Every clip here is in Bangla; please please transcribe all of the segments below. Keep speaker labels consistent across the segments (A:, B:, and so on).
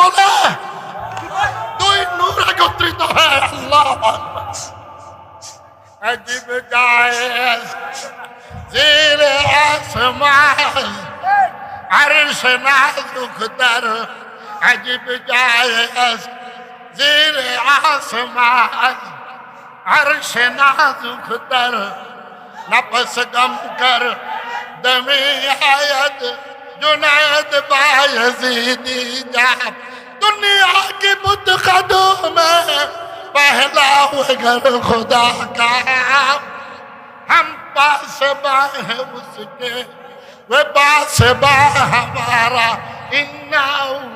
A: বলে দুই নূর একত্রিত হয় আল্লাহু আকবার। अजीब जाए ज़ेर आसमान अर्श नाज़ुक दर अजीब जाए ज़ेर आसमान अर्श नाज़ुक दर नफस गम कर दमे आयत जुनैद बायज़ीदी जा दुनिया की मुतक़दों में पहला हुए घर खुदा का हम पासबा है उसके वे पासबा हमारा इन्ना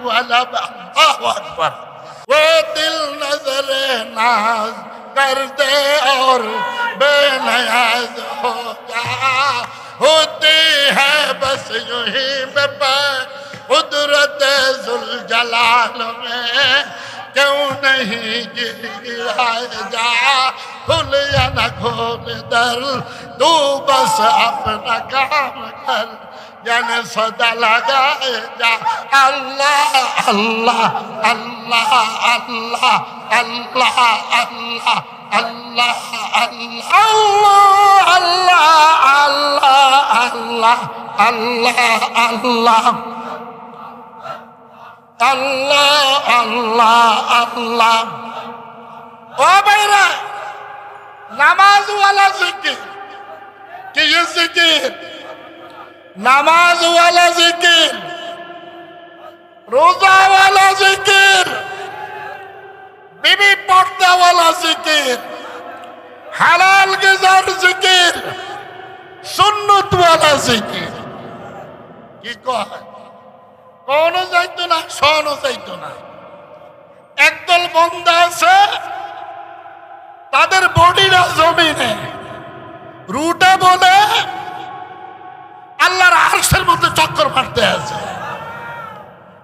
A: वलब अल्लाहु अकबर। वो दिल नजर नाज कर दे और बेनियाज हो जा होती है बस यूं ही कुदरत जुल जलाल में क्यों नहीं गिराए जा खुल या न खोल दर तू बस अपना काम कर जन सदा लगाए जा अल्लाह अल्लाह अल्लाह अल्लाह अल्लाह अल्लाह अल्लाह अल्लाह अल्लाह अल्लाह अल्लाह अल्लाह अल्लाह अल्लाह। ओ भाईरा नमाज वाला जिक्र कि ये जिक्र नमाज वाला जिक्र रोजा वाला जिक्र बीबी पर्दा वाला जिक्र हलाल गिज़ार जिक्र सुन्नत वाला जिक्र की कह কোনো যাইতো না শোনো যাইতো না। একদল বন্দা আছে তাদের বডিরা জমিনে রুটা বলে আল্লাহর আরশের মধ্যে চক্কর মারতে আছে।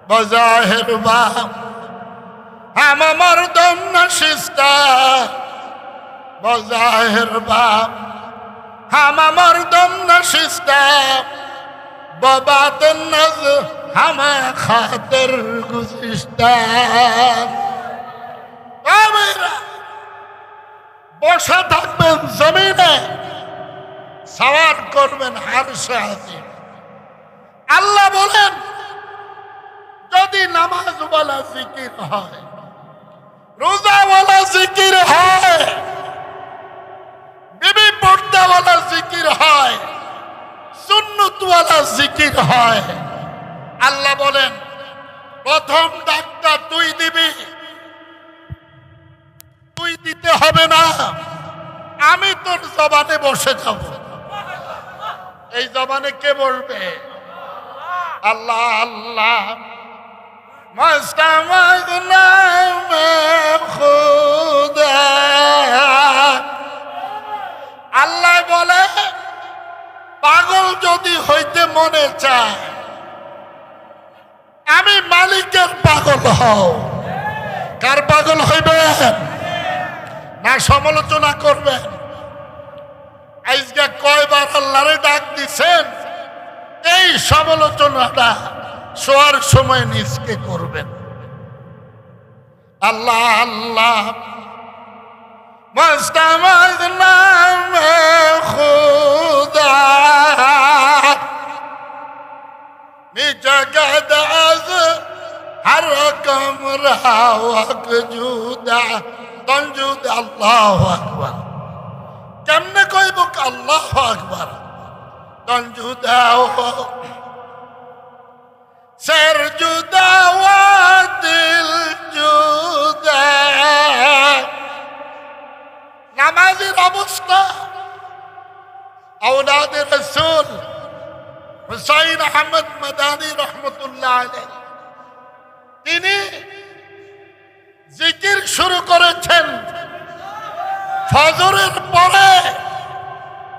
A: বজাহের বাম হাম মর্দম নশিস্তা বজাহের বাম হাম মর্দম নশিস্তা বাবাতেন নজ হামা খাতের গুজিস্তা। বসে থাকবেন জমিনে সওয়ার করবেন আরশে আজিম। আল্লাহ বলেন যদি নামাজ ওয়ালা জিকির হয় রোজা ওয়ালা জিকির হয় বিবি পর্দা ওয়ালা জিকির হয় সুন্নত ওয়ালা জিকির হয় আল্লাহ বলেন প্রথম ডাকটা তুই দিবি তুই দিতে হবে না আমি তোর জবানে বসে যাব। এই জবানে কে বলবে আল্লাহ আল্লাহ মস্তামাজ নামে খুদা। আল্লাহ বলে পাগল যদি হইতে মনে চায় আমি মালিকের পাগল হও। কার পাগল হইবেন না সমালোচনা করবেন? আজকে কয়বার আল্লাহরে ডাক দিছেন এই সমালোচনাটা শোয়ার সময় নিজকে করবেন। আল্লাহ আল্লাহ মস্তামাজ নামে খুদা নিজগদ আজ হর কমরা ওয়াক জুদা তঞ্জুদ আল্লাহু আকবার। কেমনে কইব আল্লাহু আকবার তঞ্জুদা সর জুদা ওয়া দিল জুদা। নামাজের অবস্থা আওলাদে রাসূল হুসাইন আহমদ মাদানী রহমতুল্লাহ আলাইহি তিনি জিকির শুরু করেছেন ফজরের পরে।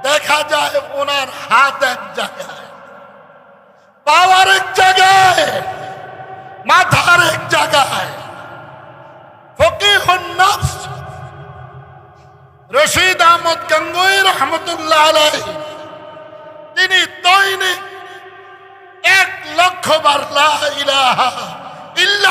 A: দেখা যায় ওনার হাত এক জায়গায় পাওয়ার এক জায়গায় মাথার এক জায়গায়। ফকিহুন নফস রশিদ আহমদ গঙ্গোই রহমতুল্লাহ আলাইহি তিনি দৈনিক 1,00,000 বার লা ইলাহা ইল্লা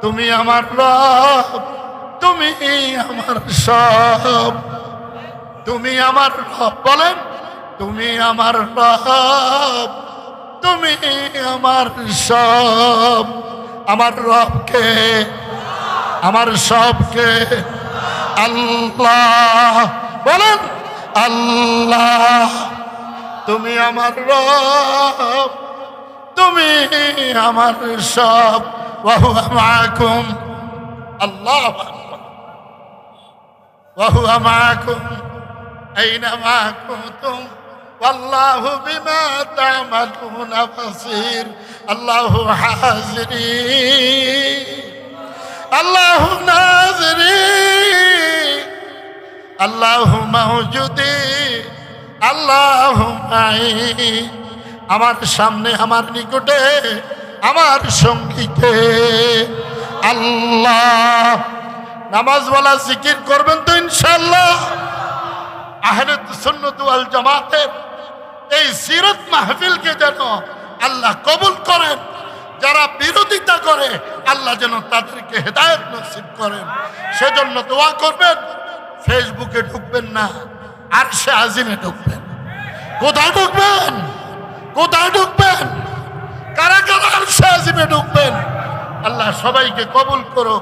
A: তুমি আমার রব, তুমি আমার সব, তুমি আমার রব। বলেন, তুমি আমার রব, তুমি আমার সব। আমার রবকে, আমার সবকে আল্লাহ। বলেন আল্লাহ। তুমি আমার রব, তুমি আমার সব। ওয়াহুয়া মাআকুম, আল্লাহু আকবার। ওয়াহুয়া মাআকুম আইনামা কুনতুম ওয়াল্লাহু বিমা তা'মালুনা বাসীর। আল্লাহু হাজিরি, আল্লাহু নাজিরি, আল্লাহু মাওজুদি, আল্লাহু মাই। আমার সামনে, আমার নিকটে, আমার সঙ্গীকে আল্লাহ। নামাজওয়ালা জিকির করবেন তো ইনশাআল্লাহ। আহলে সুন্নাত ওয়াল জামাতের এই সিরাত মাহফিলকে যেন আল্লাহ কবুল করেন। যারা বিরোধিতা করে আল্লাহ যেন তাদেরকে হেদায়েত নসিব করেন, সেজন্য দোয়া করবেন। ফেসবুকে ঢুকবেন না, আরশে আজিমে ঢুকবেন। কোথায় ঢুকবেন? কোথায় ঢুকবেন? কারা কারা আরশে আজিমে ঢুকবেন? আল্লাহ সবাইকে কবুল করো।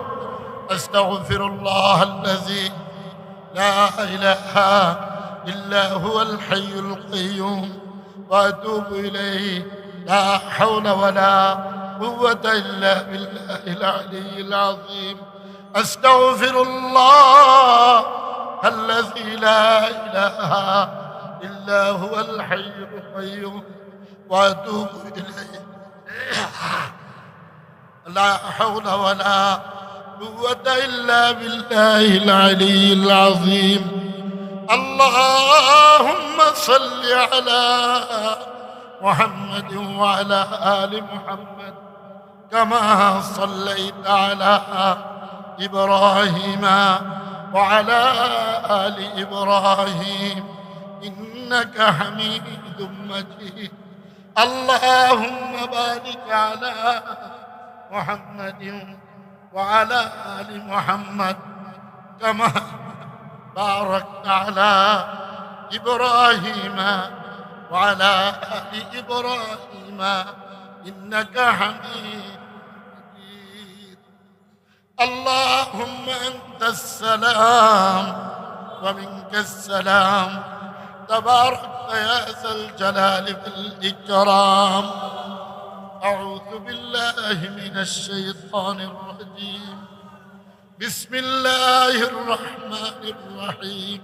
A: আস্তাগফিরুল্লাহ আল্লাযী লা ইলাহা ইল্লা হুয়াল হাইয়ুল কাইয়্যুম ওয়া আতুবু ইলাইহি লা হাওলা ওয়ালা কুওয়াতা ইল্লা বিল্লাহিল আলিয়্যিল আযীম। আস্তাগফিরুল্লাহ আল্লাযী লা ইলাহা ইল্লা হুয়াল হাইয়ুল কাইয়্যুম ওয়া আতুবু ইলাইহি لا حول ولا قوة إلا بالله العلي العظيم. اللهم صل على محمد وعلى آل محمد كما صليت على إبراهيم وعلى آل إبراهيم إنك حميد مجيد. اللهم بارك على محمد وعلى آل محمد كما باركت على إبراهيم وعلى آل إبراهيم إنك حميد مجيد. اللهم أنت السلام ومنك السلام، تباركت يا ذا الجلال والإكرام. أعوذ بالله من الشيطان الرجيم. بسم الله الرحمن الرحيم.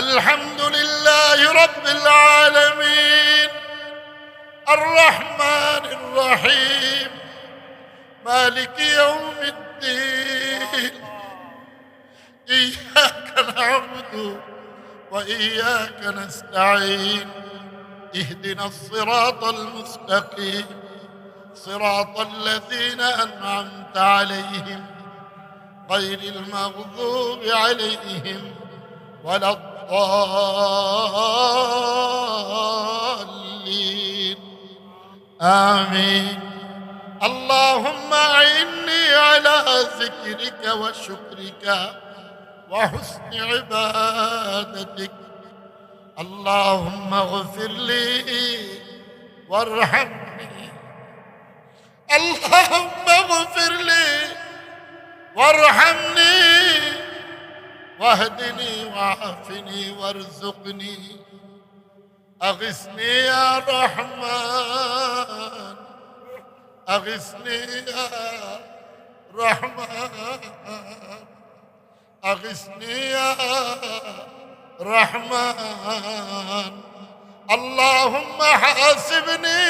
A: الحمد لله رب العالمين الرحمن الرحيم مالك يوم الدين. إياك نعبد وإياك نستعين. اهدنا الصراط المستقيم، صراط الذين أنعمت عليهم غير المغضوب عليهم ولا الضالين. آمين. اللهم أعني على ذكرك وشكرك وحسن عبادتك. اللهم اغفر لي وارحمني. اللهم اغفر لي وارحمني واهدني وعافني وارزقني. أغثني يا رحمن، أغثني يا رحمن، أغثني يا رحمن. اللهم حاسبني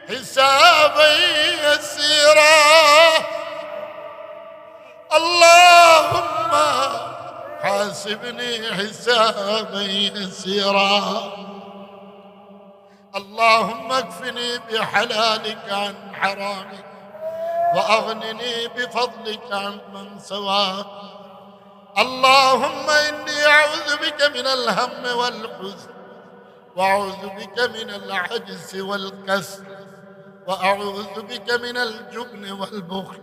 A: حسابا يسيرا. اللهم حاسبني حسابا يسيرا. اللهم اكفني بحلالك عن حرامك وأغنني بفضلك عمن سواك. اللهم إني أعوذ بك من الهم والحزن وأعوذ بك من العجز والكسل وأعوذ بك من الجبن والبخل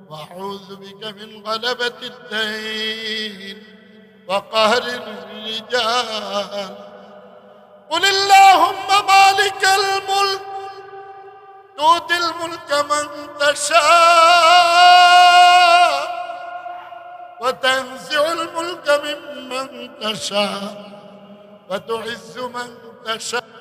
A: وأعوذ بك من غلبة الدين وقهر الرجال قل اللهم مالك الملك تؤتي الملك من تشاء وتنزع الملك ممن تشاء وتعز من تشاء